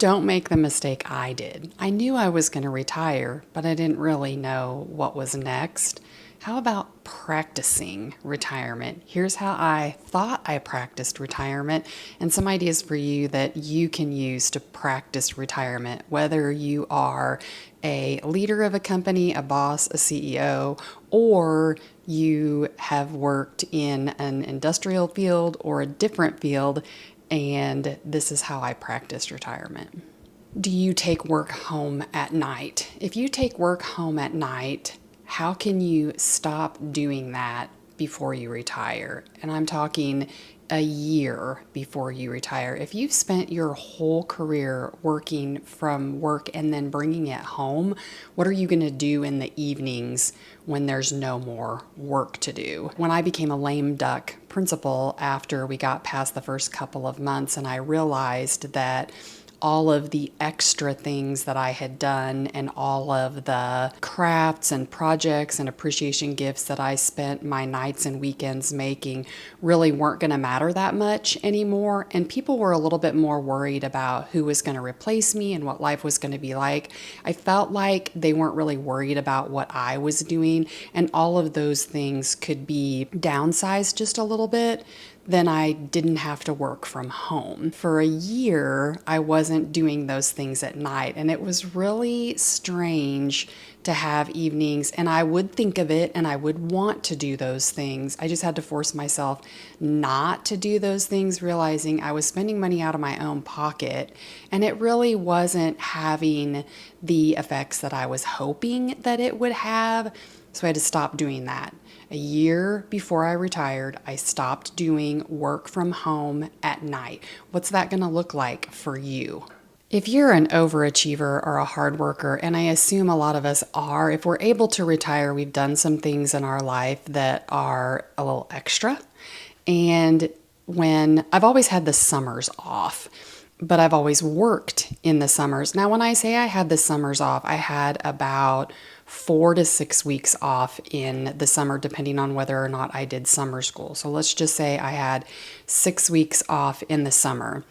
Don't make the mistake I did. I knew I was going to retire, but I didn't really know what was next. How about practicing retirement? Here's how I thought I practiced retirement and some ideas for you that you can use to practice retirement, whether you are a leader of a company, a boss, a CEO, or you have worked in an industrial field or a different field, and this is how I practiced retirement. Do you take work home at night? If you take work home at night, how can you stop doing that before you retire? And I'm talking a year before you retire. If you've spent your whole career working from work and then bringing it home, what are you going to do in the evenings when there's no more work to do? When I became a lame duck principal after we got past the first couple of months, and I realized that all of the extra things that I had done and all of the crafts and projects and appreciation gifts that I spent my nights and weekends making really weren't going to matter that much anymore. And people were a little bit more worried about who was going to replace me and what life was going to be like. I felt like they weren't really worried about what I was doing, and all of those things could be downsized just a little bit. Then I didn't have to work from home. For a year, I wasn't doing those things at night, and it was really strange to have evenings, and I would think of it and I would want to do those things. I just had to force myself not to do those things, realizing I was spending money out of my own pocket, and it really wasn't having the effects that I was hoping that it would have. So I had to stop doing that. A year before I retired, I stopped doing work from home at night. What's that going to look like for you? If you're an overachiever or a hard worker, and I assume a lot of us are, if we're able to retire, we've done some things in our life that are a little extra. And when I've always had the summers off, but I've always worked in the summers. Now, when I say I had the summers off, I had about 4 to 6 weeks off in the summer, depending on whether or not I did summer school. So let's just say I had 6 weeks off in the summer.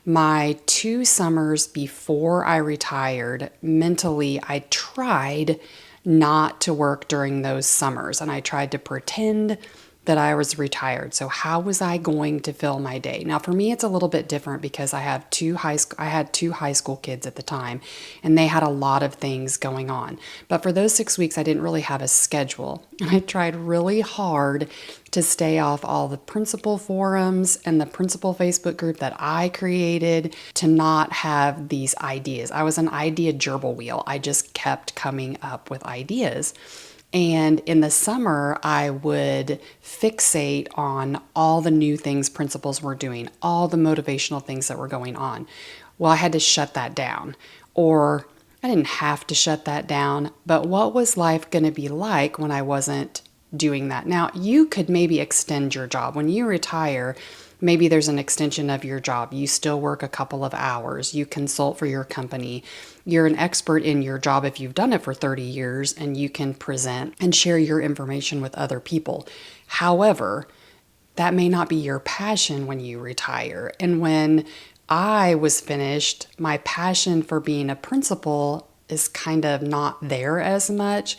My 2 summers before I retired, mentally, I tried not to work during those summers, and I tried to pretend that I was retired. So how was I going to fill my day? Now for me it's a little bit different because I had two high school kids at the time, and they had a lot of things going on. But for those 6 weeks I didn't really have a schedule. I tried really hard to stay off all the principal forums and the principal Facebook group that I created, to not have these ideas. I was an idea gerbil wheel. I just kept coming up with ideas. And in the summer, I would fixate on all the new things principals were doing, all the motivational things that were going on. Well, I had to shut that down. Or I didn't have to shut that down, but what was life going to be like when I wasn't doing that? Now, you could maybe extend your job. When you retire, maybe there's an extension of your job. You still work a couple of hours. You consult for your company. You're an expert in your job if you've done it for 30 years, and you can present and share your information with other people. However, that may not be your passion when you retire. And when I was finished, my passion for being a principal is kind of not there as much.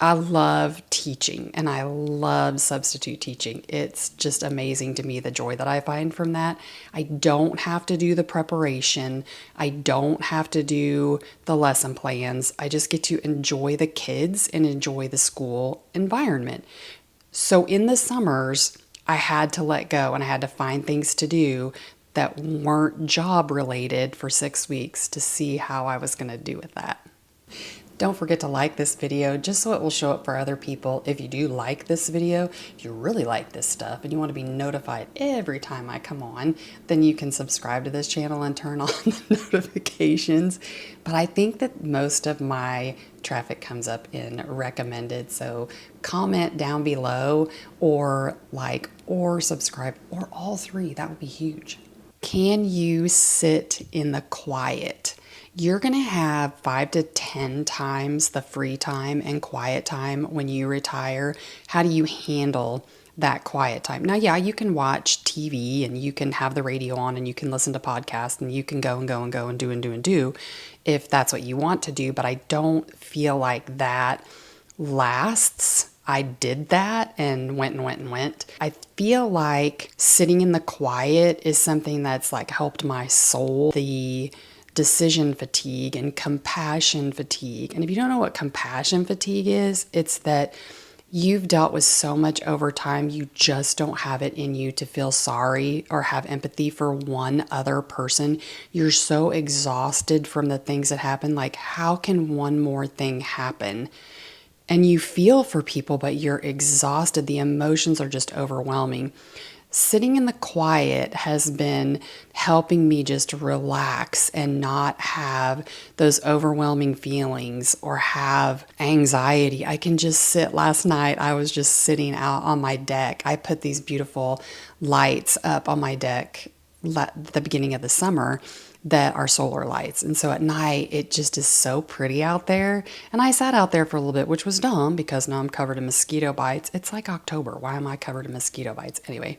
I love teaching, and I love substitute teaching. It's just amazing to me, the joy that I find from that. I don't have to do the preparation. I don't have to do the lesson plans. I just get to enjoy the kids and enjoy the school environment. So in the summers, I had to let go and I had to find things to do that weren't job related for 6 weeks to see how I was going to do with that. Don't forget to like this video just so it will show up for other people. If you do like this video, if you really like this stuff and you want to be notified every time I come on, then you can subscribe to this channel and turn on the notifications. But I think that most of my traffic comes up in recommended, so comment down below, or like, or subscribe, or all three. That would be huge. Can you sit in the quiet? You're going to have 5 to 10 times the free time and quiet time when you retire. How do you handle that quiet time. Now, yeah, you can watch TV and you can have the radio on and you can listen to podcasts and you can go and go and go and do and do and do if that's what you want to do. But I don't feel like that lasts. I did that and went and went and went. I feel like sitting in the quiet is something that's like helped my soul. The decision fatigue and compassion fatigue. And if you don't know what compassion fatigue is, it's that you've dealt with so much over time, you just don't have it in you to feel sorry or have empathy for one other person. You're so exhausted from the things that happen. Like, how can one more thing happen? And you feel for people, but you're exhausted. The emotions are just overwhelming. Sitting in the quiet has been helping me just relax and not have those overwhelming feelings or have anxiety. I can just sit. Last night, I was just sitting out on my deck. I put these beautiful lights up on my deck at the beginning of the summer that are solar lights. And so at night, it just is so pretty out there. And I sat out there for a little bit, which was dumb because now I'm covered in mosquito bites. It's like October. Why am I covered in mosquito bites? Anyway,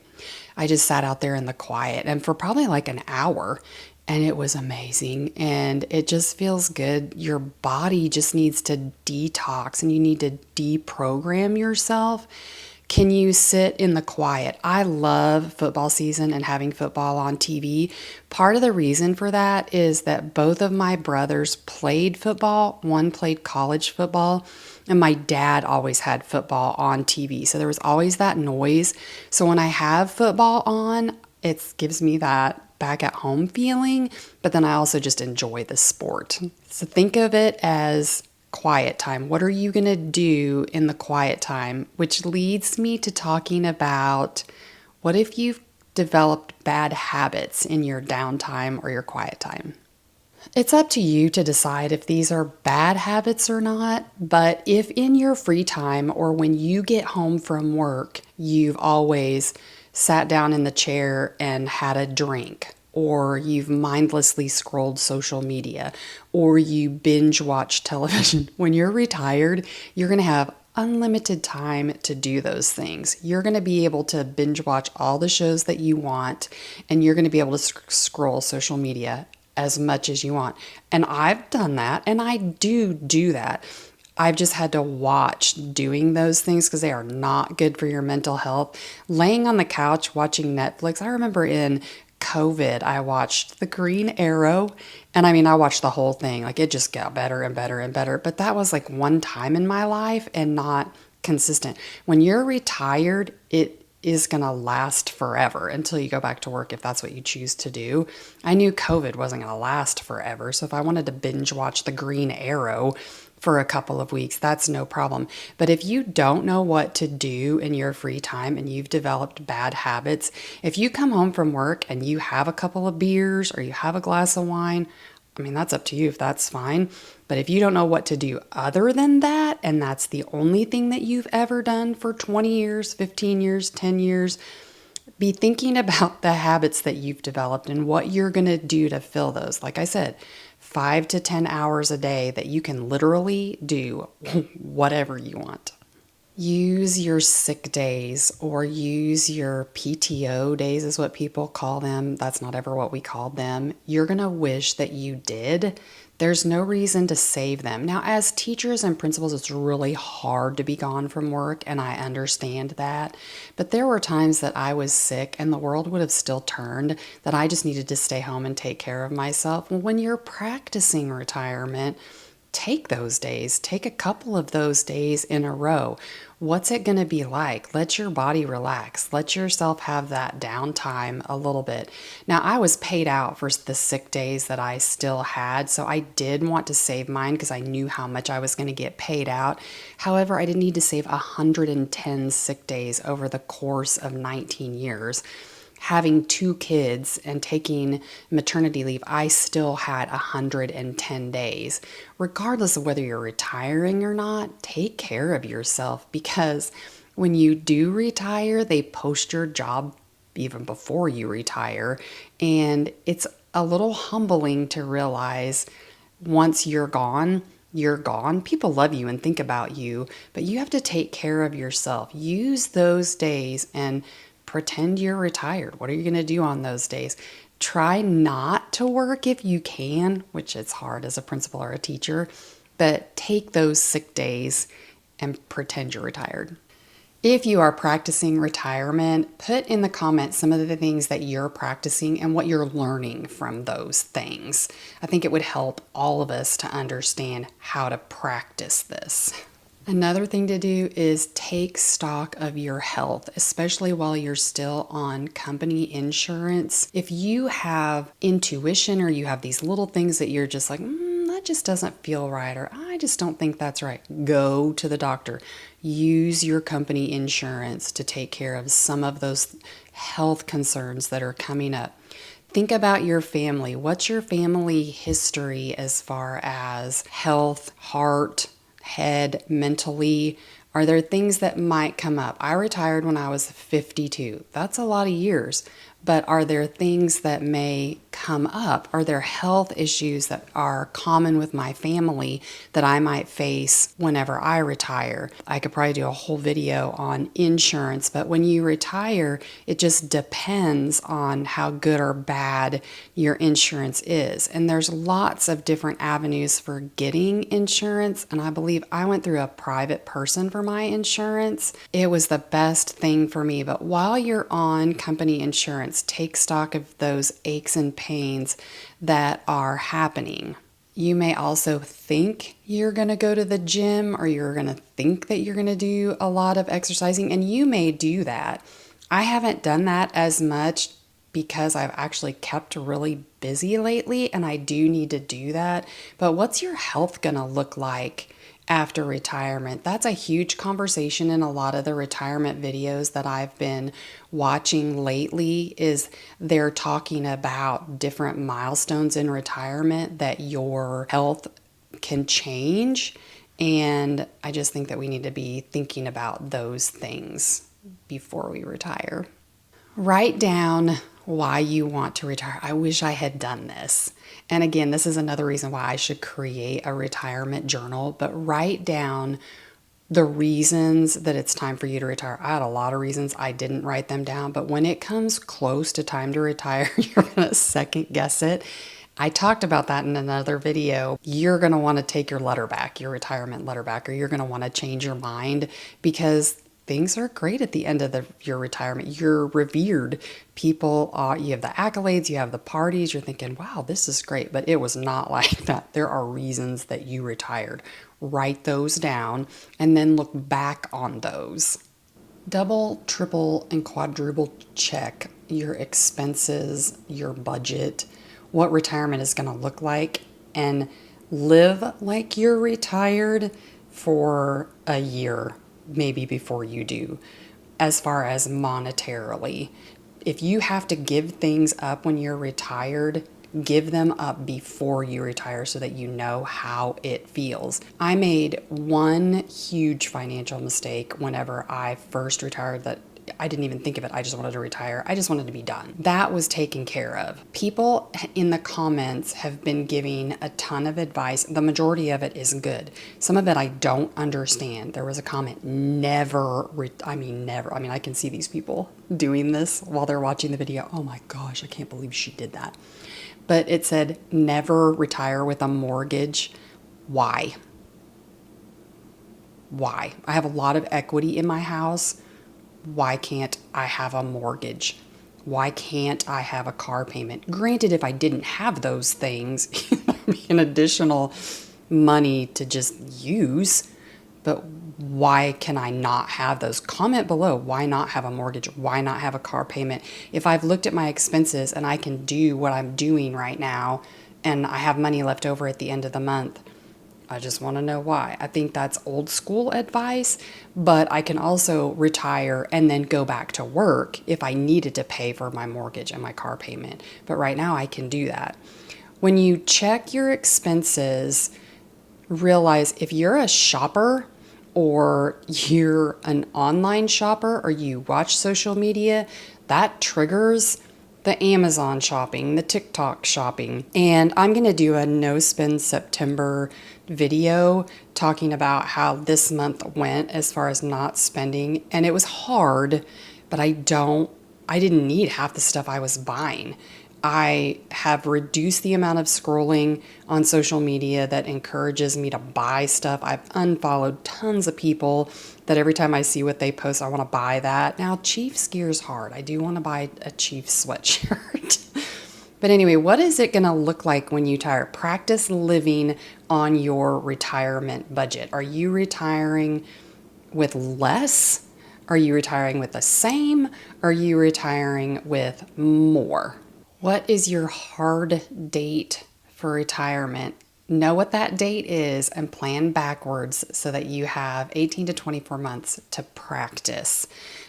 I just sat out there in the quiet and for probably like an hour. And it was amazing. And it just feels good. Your body just needs to detox and you need to deprogram yourself. Can you sit in the quiet? I love football season and having football on TV. Part of the reason for that is that both of my brothers played football. One played college football, and my dad always had football on TV. So there was always that noise. So when I have football on, it gives me that back at home feeling, but then I also just enjoy the sport. So think of it as quiet time. What are you going to do in the quiet time? Which leads me to talking about what if you've developed bad habits in your downtime or your quiet time? It's up to you to decide if these are bad habits or not, but if in your free time or when you get home from work, you've always sat down in the chair and had a drink, or you've mindlessly scrolled social media, or you binge watch television. When you're retired, you're going to have unlimited time to do those things. You're going to be able to binge watch all the shows that you want, and you're going to be able to scroll social media as much as you want. And I've done that, and I do that. I've just had to watch doing those things because they are not good for your mental health. Laying on the couch watching Netflix. I remember in COVID, I watched The Green Arrow. And I mean, I watched the whole thing. Like, it just got better and better and better. But that was like one time in my life and not consistent. When you're retired, it is going to last forever until you go back to work if that's what you choose to do. I knew COVID wasn't going to last forever. So if I wanted to binge watch The Green Arrow for a couple of weeks, that's no problem. But if you don't know what to do in your free time and you've developed bad habits, if you come home from work and you have a couple of beers or you have a glass of wine, I mean, that's up to you if that's fine. But if you don't know what to do other than that, and that's the only thing that you've ever done for 20 years, 15 years, 10 years, be thinking about the habits that you've developed and what you're going to do to fill those. Like I said, 5 to 10 hours a day that you can literally do whatever you want. Use your sick days or use your PTO days is what people call them. That's not ever what we called them. You're going to wish that you did. There's no reason to save them. Now, as teachers and principals, it's really hard to be gone from work, and I understand that. But there were times that I was sick and the world would have still turned, that I just needed to stay home and take care of myself. Well, when you're practicing retirement, take those days. Take a couple of those days in a row. What's it going to be like? Let your body relax. Let yourself have that downtime a little bit. Now, I was paid out for the sick days that I still had, so I did want to save mine because I knew how much I was going to get paid out. However, I didn't need to save 110 sick days over the course of 19 years. Having 2 kids and taking maternity leave, I still had 110 days. Regardless of whether you're retiring or not, take care of yourself because when you do retire, they post your job even before you retire. And it's a little humbling to realize once you're gone you're gone, people love you and think about you, but you have to take care of yourself. Use those days and pretend you're retired. What are you going to do on those days? Try not to work if you can, which is hard as a principal or a teacher, but take those sick days and pretend you're retired. If you are practicing retirement, put in the comments some of the things that you're practicing and what you're learning from those things. I think it would help all of us to understand how to practice this. Another thing to do is take stock of your health, especially while you're still on company insurance. If you have intuition or you have these little things that you're just like, that just doesn't feel right, or I just don't think that's right, go to the doctor. Use your company insurance to take care of some of those health concerns that are coming up. Think about your family. What's your family history as far as health, heart, head, mentally? Are there things that might come up? I retired when I was 52. That's a lot of years. But are there things that may come up? Are there health issues that are common with my family that I might face whenever I retire? I could probably do a whole video on insurance, but when you retire, it just depends on how good or bad your insurance is. And there's lots of different avenues for getting insurance. And I believe I went through a private person for my insurance. It was the best thing for me. But while you're on company insurance, take stock of those aches and pains that are happening. You may also think you're going to go to the gym, or you're going to think that you're going to do a lot of exercising, and you may do that. I haven't done that as much because I've actually kept really busy lately, and I do need to do that. But what's your health going to look like after retirement? That's a huge conversation in a lot of the retirement videos that I've been watching lately. Is they're talking about different milestones in retirement that your health can change. And I just think that we need to be thinking about those things before we retire. Write down why you want to retire. I wish I had done this. And again, this is another reason why I should create a retirement journal, but write down the reasons that it's time for you to retire. I had a lot of reasons. I didn't write them down, but when it comes close to time to retire, you're going to second guess it. I talked about that in another video. You're going to want to take your letter back, your retirement letter back, or you're going to want to change your mind, because things are great at the end of your retirement. You're revered. People, you have the accolades, you have the parties. You're thinking, wow, this is great. But it was not like that. There are reasons that you retired. Write those down and then look back on those. Double, triple, and quadruple check your expenses, your budget, what retirement is going to look like, and live like you're retired for a year, maybe before you do, as far as monetarily. If you have to give things up when you're retired, give them up before you retire so that you know how it feels. I made one huge financial mistake whenever I first retired that I didn't even think of it. I just wanted to retire. I just wanted to be done. That was taken care of. People in the comments have been giving a ton of advice. The majority of it is good. Some of it I don't understand. There was a comment, never. I mean, I can see these people doing this while they're watching the video. Oh my gosh, I can't believe she did that. But it said, never retire with a mortgage. Why? Why? I have a lot of equity in my house. Why can't I have a mortgage? Why can't I have a car payment? Granted, if I didn't have those things, that'd be an additional money to just use. But why can I not have those? Comment below. Why not have a mortgage? Why not have a car payment? If I've looked at my expenses and I can do what I'm doing right now and I have money left over at the end of the month, I just want to know why. I think that's old school advice, but I can also retire and then go back to work if I needed to pay for my mortgage and my car payment. But right now I can do that. When you check your expenses, realize if you're a shopper or you're an online shopper or you watch social media, that triggers the Amazon shopping, the TikTok shopping. And I'm going to do a no spend September video talking about how this month went as far as not spending, and it was hard, but I didn't need half the stuff I was buying. I have reduced the amount of scrolling on social media that encourages me to buy stuff. I've unfollowed tons of people that every time I see what they post, I want to buy that. Now, Chiefs gear's hard. I do want to buy a Chiefs sweatshirt. But anyway, what is it going to look like when you retire? Practice living on your retirement budget. Are you retiring with less? Are you retiring with the same? Are you retiring with more? What is your hard date for retirement? Know what that date is and plan backwards so that you have 18 to 24 months to practice.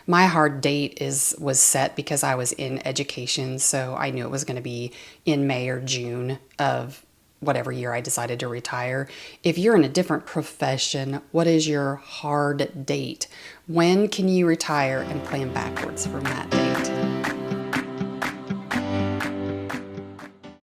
My hard date was set because I was in education, so I knew it was going to be in May or June of whatever year I decided to retire. If you're in a different profession, what is your hard date? When can you retire and plan backwards from that date?